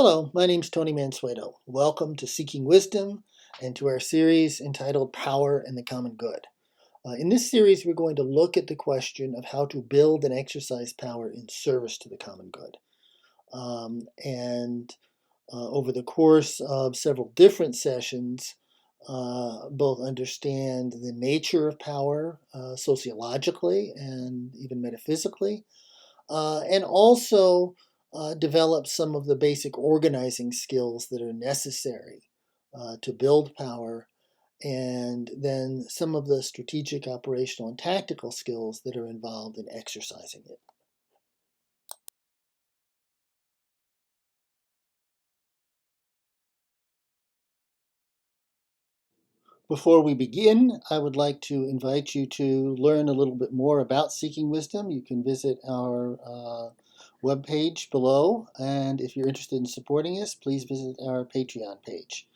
Hello, my name's Tony Mansueto. Welcome to Seeking Wisdom and to our series entitled Power and the Common Good. In this series, we're going to look at the question of how to build and exercise power in service to the common good. And over the course of several different sessions, both understand the nature of power sociologically and even metaphysically, and also develop some of the basic organizing skills that are necessary to build power, and then some of the strategic, operational, and tactical skills that are involved in exercising it. Before we begin, I would like to invite you to learn a little bit more about Seeking Wisdom. You can visit our webpage below, and if you're interested in supporting us, please visit our Patreon page.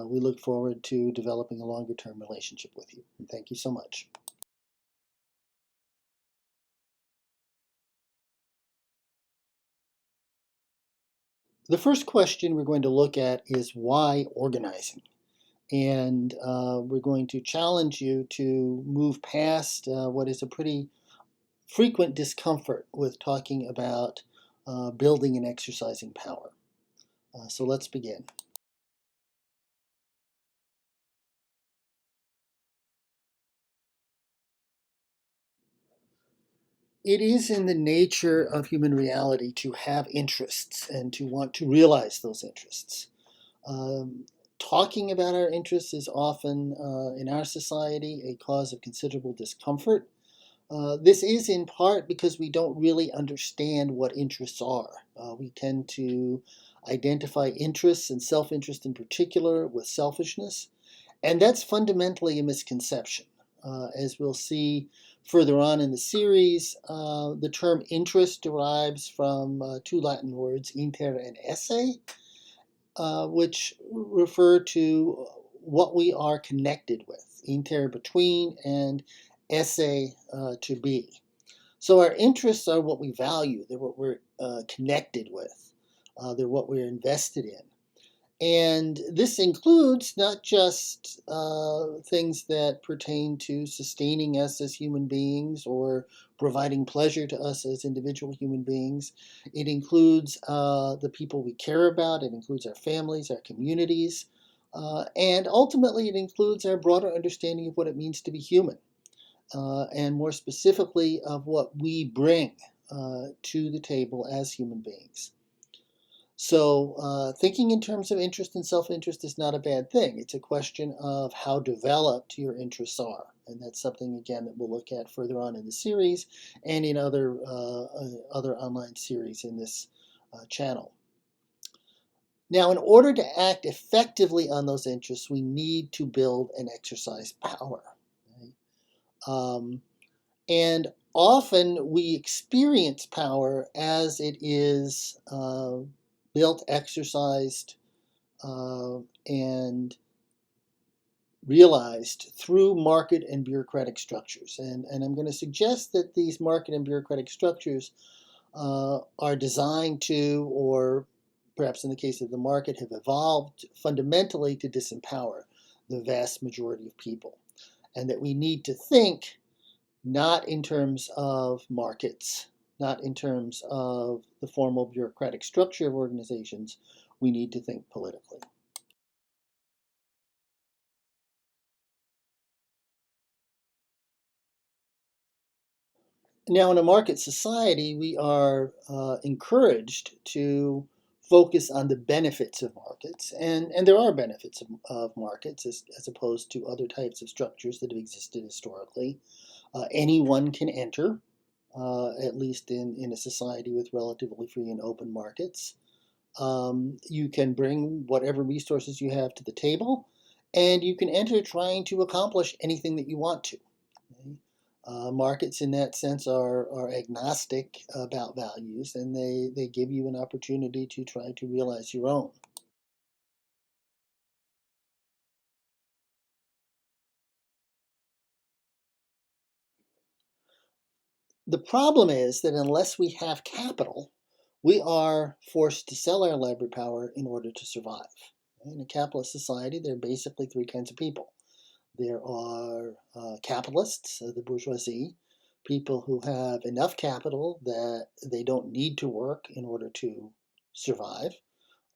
We look forward to developing a longer term relationship with you. And thank you so much. The first question we're going to look at is why organizing? And we're going to challenge you to move past what is a pretty frequent discomfort with talking about building and exercising power. So let's begin. It is in the nature of human reality to have interests and to want to realize those interests. Um, Talking about our interests is often, in our society, a cause of considerable discomfort. This is in part because we don't really understand what interests are. We tend to identify interests and self interest in particular with selfishness, and that's fundamentally a misconception. As we'll see further on in the series, the term interest derives from two Latin words, inter and esse, which refer to what we are connected with, inter between and esse to be. So our interests are what we value, they're what we're connected with, they're what we're invested in. And this includes not just things that pertain to sustaining us as human beings or providing pleasure to us as individual human beings. It includes the people we care about, it includes our families, our communities, and ultimately it includes our broader understanding of what it means to be human, and more specifically of what we bring to the table as human beings. So, thinking in terms of interest and self interest is not a bad thing. It's a question of how developed your interests are. And that's something, again, that we'll look at further on in the series and in other online series in this channel. Now, in order to act effectively on those interests, we need to build and exercise power. Right? And often we experience power as it is built, exercised, and realized through market and bureaucratic structures. And I'm going to suggest that these market and bureaucratic structures are designed to, or perhaps in the case of the market, have evolved fundamentally to disempower the vast majority of people. And that we need to think not in terms of markets, not in terms of the formal bureaucratic structure of organizations. We need to think politically. Now, in a market society, we are encouraged to focus on the benefits of markets, and there are benefits of markets as opposed to other types of structures that have existed historically. Anyone can enter, at least in a society with relatively free and open markets. You can bring whatever resources you have to the table, and you can enter trying to accomplish anything that you want to. Okay? Markets, in that sense, are agnostic about values, and they give you an opportunity to try to realize your own. The problem is that unless we have capital, We are forced to sell our labor power in order to survive. In a capitalist society, there are basically three kinds of people. There are capitalists, the bourgeoisie, people who have enough capital that they don't need to work in order to survive.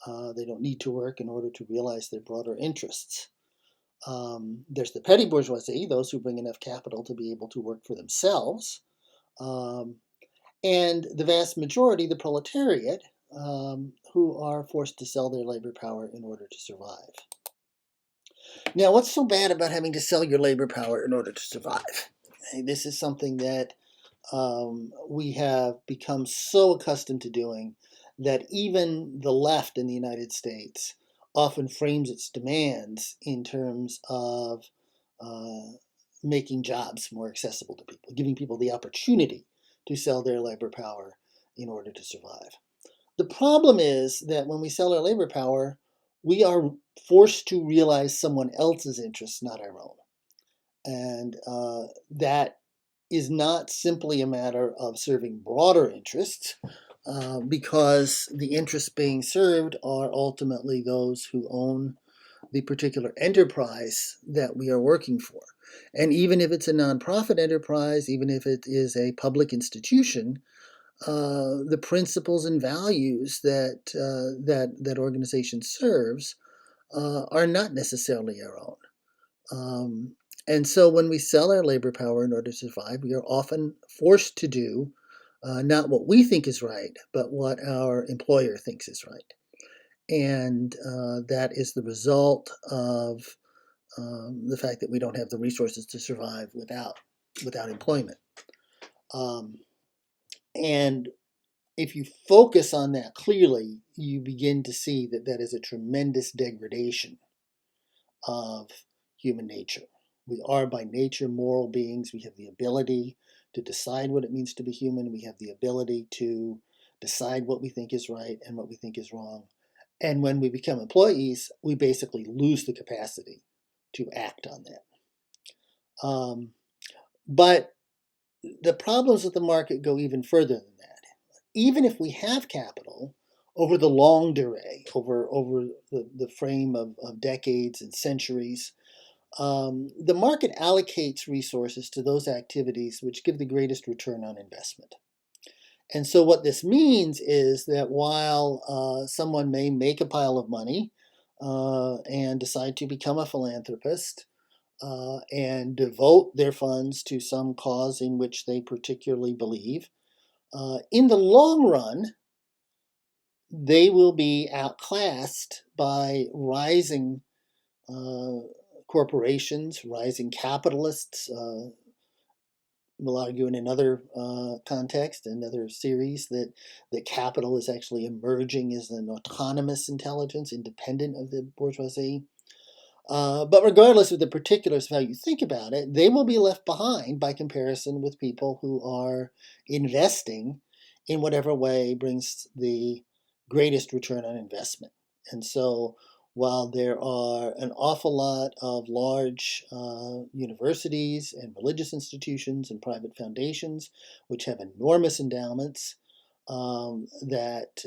They don't need to work in order to realize their broader interests. There's the petty bourgeoisie, those who bring enough capital to be able to work for themselves. Um, and the vast majority, the proletariat, who are forced to sell their labor power in order to survive. Now, what's so bad about having to sell your labor power in order to survive? This is something that we have become so accustomed to doing that even the left in the United States often frames its demands in terms of uh, making jobs more accessible to people, giving people the opportunity to sell their labor power in order to survive. The problem is that when we sell our labor power, we are forced to realize someone else's interests, not our own. And that is not simply a matter of serving broader interests, because the interests being served are ultimately those who own the particular enterprise that we are working for. And even if it's a nonprofit enterprise, even if it is a public institution, the principles and values that organization serves are not necessarily our own. And so when we sell our labor power in order to survive, we are often forced to do not what we think is right, but what our employer thinks is right. And that is the result of the fact that we don't have the resources to survive without employment. Um, and if you focus on that clearly, you begin to see that that is a tremendous degradation of human nature. We are by nature moral beings. We have the ability to decide what it means to be human. We have the ability to decide what we think is right and what we think is wrong. And when we become employees, we basically lose the capacity to act on that. But the problems with the market go even further than that. Even if we have capital over the long durée, over the frame of decades and centuries, the market allocates resources to those activities which give the greatest return on investment. And so what this means is that while someone may make a pile of money and decide to become a philanthropist and devote their funds to some cause in which they particularly believe, in the long run, they will be outclassed by rising uh, corporations, rising capitalists. We'll argue in another context, another series, that capital is actually emerging as an autonomous intelligence, independent of the bourgeoisie. But regardless of the particulars of how you think about it, they will be left behind by comparison with people who are investing in whatever way brings the greatest return on investment. And so, while there are an awful lot of large universities and religious institutions and private foundations which have enormous endowments that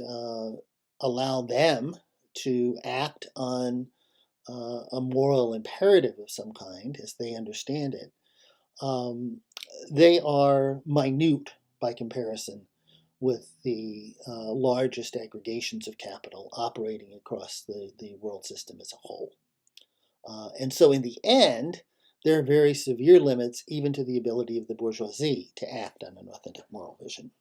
allow them to act on a moral imperative of some kind, as they understand it, um, they are minute by comparison with the largest aggregations of capital operating across the world system as a whole. And so, in the end, there are very severe limits even to the ability of the bourgeoisie to act on an authentic moral vision.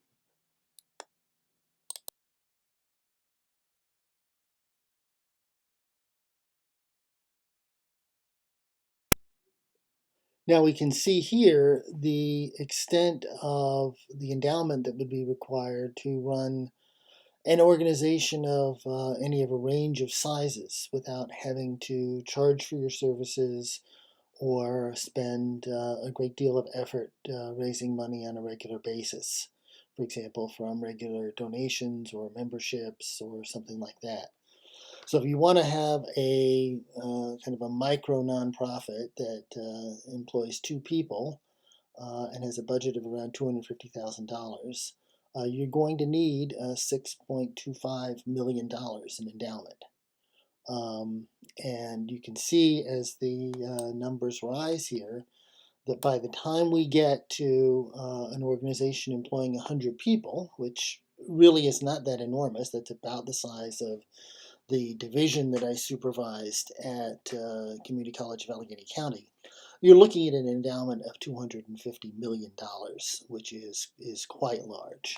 Now we can see here the extent of the endowment that would be required to run an organization of any of a range of sizes without having to charge for your services or spend a great deal of effort raising money on a regular basis. For example, from regular donations or memberships or something like that. So if you want to have a kind of a micro nonprofit that employs two people and has a budget of around $250,000, you're going to need $6.25 million in endowment. And you can see as the numbers rise here that by the time we get to an organization employing 100 people, which really is not that enormous, that's about the size of the division that I supervised at Community College of Allegheny County, you're looking at an endowment of $250 million, which is quite large.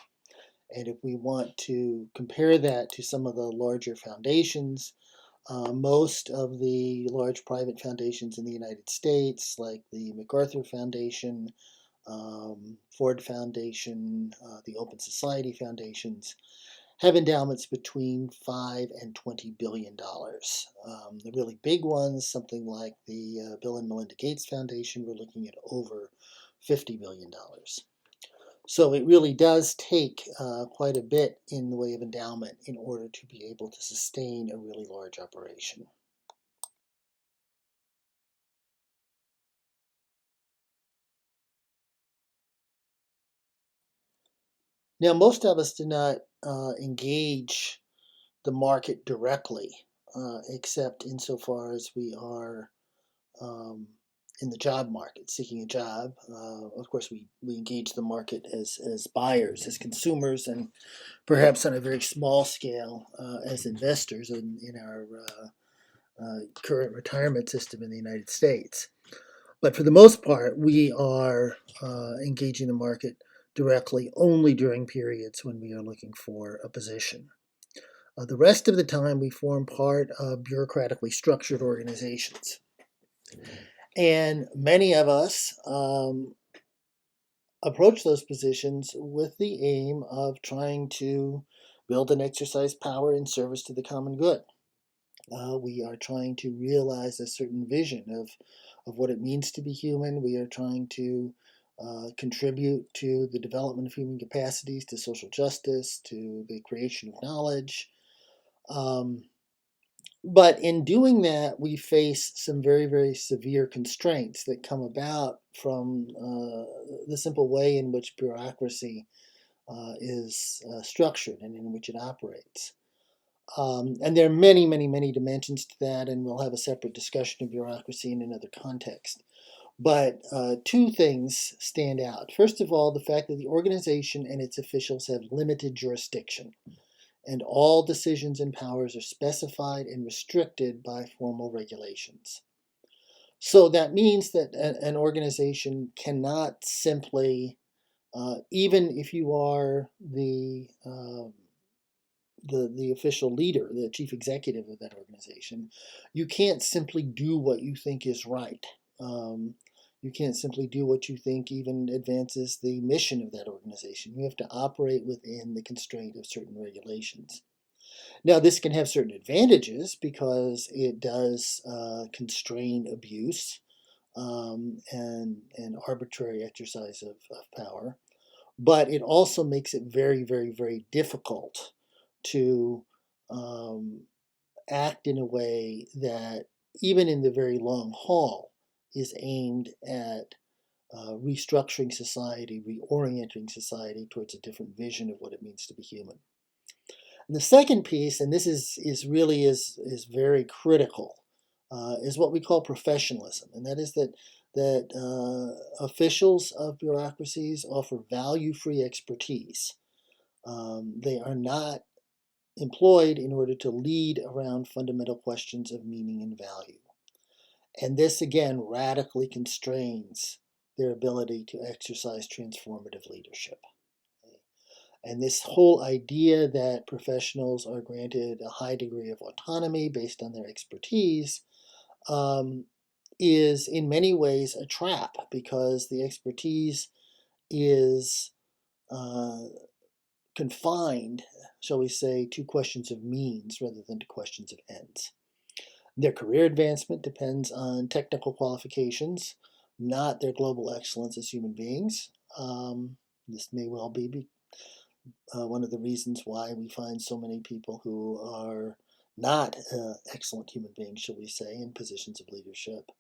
And if we want to compare that to some of the larger foundations, most of the large private foundations in the United States, like the MacArthur Foundation, Ford Foundation, the Open Society Foundations, have endowments between $5 and $20 billion. The really big ones, something like the Bill and Melinda Gates Foundation, we're looking at over $50 billion. So it really does take quite a bit in the way of endowment in order to be able to sustain a really large operation. Now, most of us do not engage the market directly, except insofar as we are um, in the job market, seeking a job. Of course, we engage the market as buyers, as consumers, and perhaps on a very small scale as investors in our current retirement system in the United States. But for the most part, we are engaging the market directly only during periods when we are looking for a position. The rest of the time, we form part of bureaucratically structured organizations. And many of us approach those positions with the aim of trying to build and exercise power in service to the common good. We are trying to realize a certain vision of what it means to be human. We are trying to contribute to the development of human capacities, to social justice, to the creation of knowledge. Um, but in doing that, we face some very, very severe constraints that come about from the simple way in which bureaucracy is structured and in which it operates. And there are many, many, many dimensions to that, and we'll have a separate discussion of bureaucracy in another context. But two things stand out. First of all, the fact that the organization and its officials have limited jurisdiction, and all decisions and powers are specified and restricted by formal regulations. So that means that an organization cannot simply, even if you are the official leader, the chief executive of that organization, you can't simply do what you think is right. You can't simply do what you think even advances the mission of that organization. You have to operate within the constraint of certain regulations. Now, this can have certain advantages because it does constrain abuse and arbitrary exercise of power, but it also makes it very, very, very difficult to um, act in a way that, even in the very long haul, is aimed at restructuring society, reorienting society towards a different vision of what it means to be human. And the second piece, and this is really is very critical, is what we call professionalism, and that is that officials of bureaucracies offer value-free expertise. They are not employed in order to lead around fundamental questions of meaning and value. And this again radically constrains their ability to exercise transformative leadership. And this whole idea that professionals are granted a high degree of autonomy based on their expertise um, is in many ways a trap, because the expertise is uh, confined, shall we say, to questions of means rather than to questions of ends. Their career advancement depends on technical qualifications, not their global excellence as human beings. This may well be one of the reasons why we find so many people who are not excellent human beings, shall we say, in positions of leadership.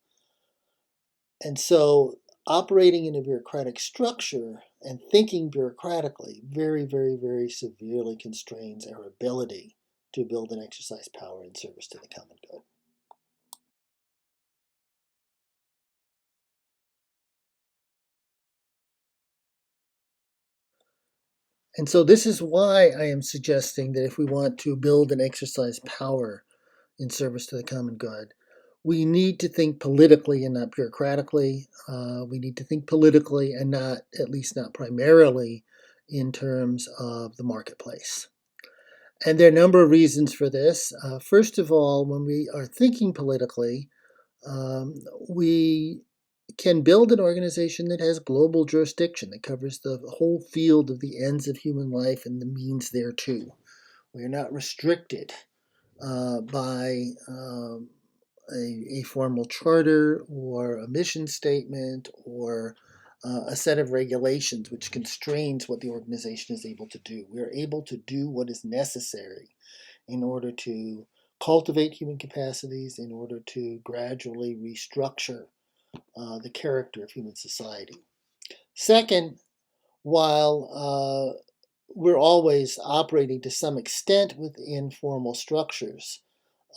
And so, operating in a bureaucratic structure And thinking bureaucratically very, very, very severely constrains our ability to build and exercise power in service to the common good. And so this is why I am suggesting that if we want to build and exercise power in service to the common good, we need to think politically and not bureaucratically. We need to think politically and not, at least not primarily, in terms of the marketplace. And there are a number of reasons for this. First of all, when we are thinking politically, we can build an organization that has global jurisdiction, that covers the whole field of the ends of human life and the means thereto. We are not restricted by a formal charter or a mission statement or a set of regulations which constrains what the organization is able to do. We are able to do what is necessary in order to cultivate human capacities, in order to gradually restructure the character of human society. Second, while we're always operating to some extent within formal structures,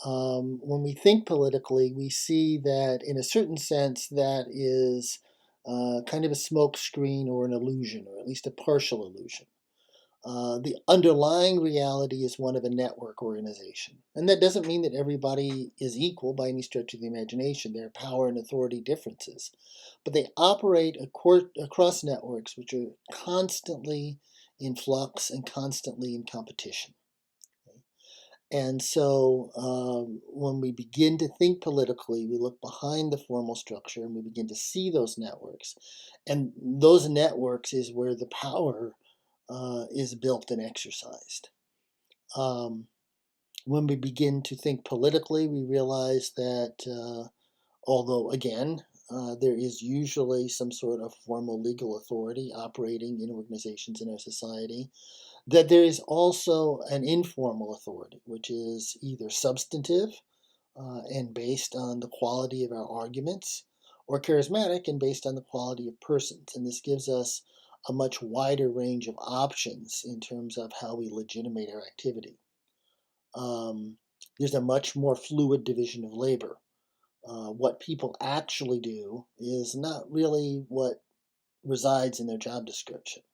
when we think politically, we see that in a certain sense that is kind of a smokescreen or an illusion, or at least a partial illusion. The underlying reality is one of a network organization. And that doesn't mean that everybody is equal by any stretch of the imagination. There are power and authority differences. But they operate across networks which are constantly in flux and constantly in competition. And so when we begin to think politically, we look behind the formal structure and we begin to see those networks. And those networks is where the power is built and exercised. When we begin to think politically, we realize that although, again, there is usually some sort of formal legal authority operating in organizations in our society, that there is also an informal authority, which is either substantive and based on the quality of our arguments, or charismatic and based on the quality of persons. And this gives us a much wider range of options in terms of how we legitimate our activity. There's a much more fluid division of labor. What people actually do is not really what resides in their job description.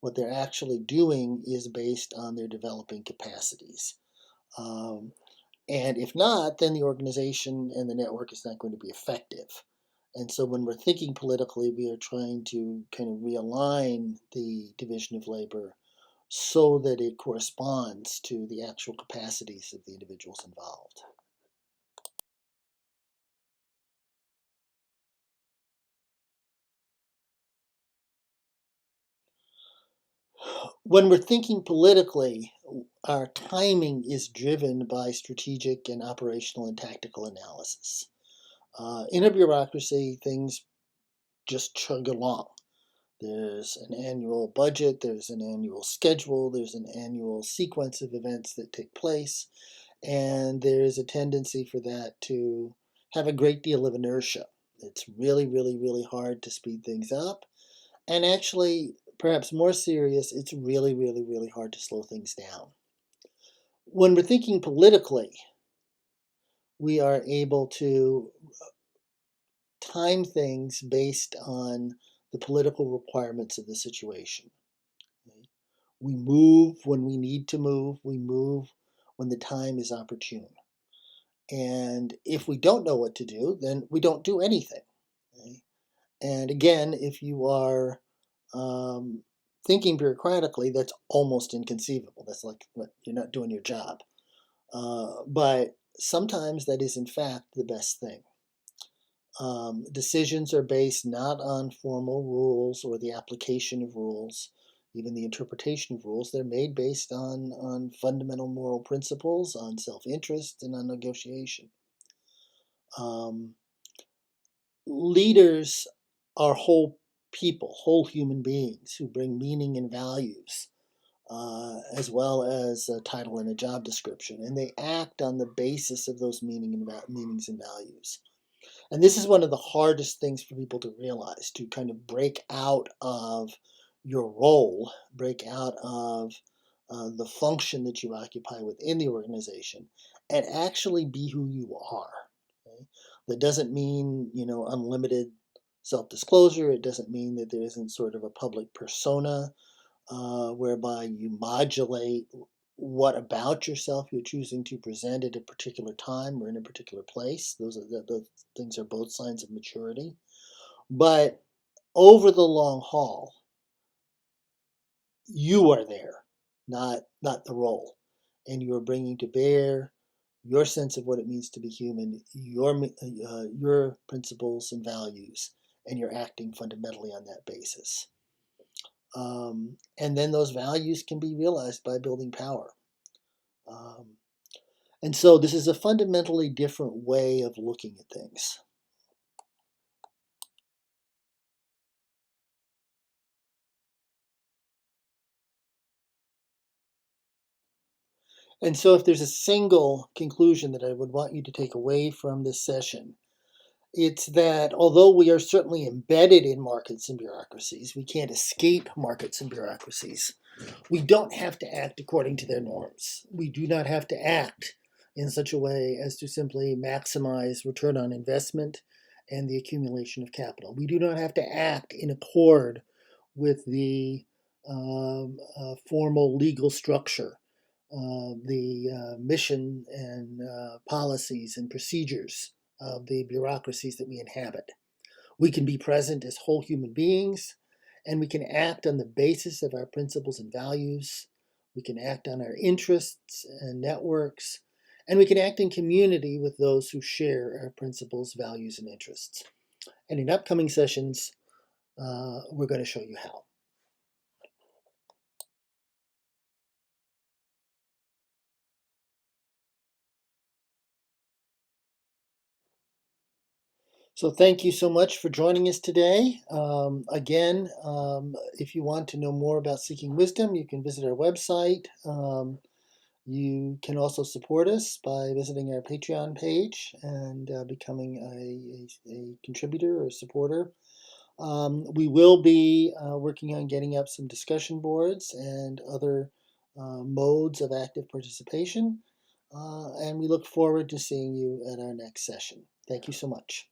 What they're actually doing is based on their developing capacities. And if not, then the organization and the network is not going to be effective. And so when we're thinking politically, we are trying to kind of realign the division of labor so that it corresponds to the actual capacities of the individuals involved. When we're thinking politically, our timing is driven by strategic and operational and tactical analysis. In a bureaucracy, things just chug along. There's an annual budget, there's an annual schedule, there's an annual sequence of events that take place, and there's a tendency for that to have a great deal of inertia. It's really, really, really hard to speed things up. And actually, perhaps more serious, it's really, really, really hard to slow things down. When we're thinking politically, we are able to time things based on the political requirements of the situation. We move when we need to move. We move when the time is opportune. And if we don't know what to do, then we don't do anything. Okay? And again, if you are um, thinking bureaucratically, that's almost inconceivable. That's like you're not doing your job. But sometimes that is, in fact, the best thing. Decisions are based not on formal rules or the application of rules, even the interpretation of rules. They're made based on fundamental moral principles, on self interest, and on negotiation. Um, Leaders are whole people, whole human beings who bring meaning and values, as well as a title and a job description, and they act on the basis of those meanings and values. And this is one of the hardest things for people to realize, to kind of break out of your role, break out of the function that you occupy within the organization, and actually be who you are. Okay? That doesn't mean, unlimited self-disclosure. It doesn't mean that there isn't sort of a public persona whereby you modulate what about yourself you're choosing to present at a particular time or in a particular place. Those things are both signs of maturity. But over the long haul, you are there, not the role, and you are bringing to bear your sense of what it means to be human, your principles and values, and you're acting fundamentally on that basis. And then those values can be realized by building power. Um, and so this is a fundamentally different way of looking at things. And so if there's a single conclusion that I would want you to take away from this session, it's that although we are certainly embedded in markets and bureaucracies, we can't escape markets and bureaucracies. We don't have to act according to their norms. We do not have to act in such a way as to simply maximize return on investment and the accumulation of capital. We do not have to act in accord with the formal legal structure, the mission and policies and procedures of the bureaucracies that we inhabit. We can be present as whole human beings, and we can act on the basis of our principles and values. We can act on our interests and networks, and we can act in community with those who share our principles, values, and interests. And in upcoming sessions, we're going to show you how. So thank you so much for joining us today. Again, if you want to know more about Seeking Wisdom, you can visit our website. You can also support us by visiting our Patreon page and becoming a contributor or a supporter. We will be working on getting up some discussion boards and other modes of active participation. And we look forward to seeing you at our next session. Thank you so much.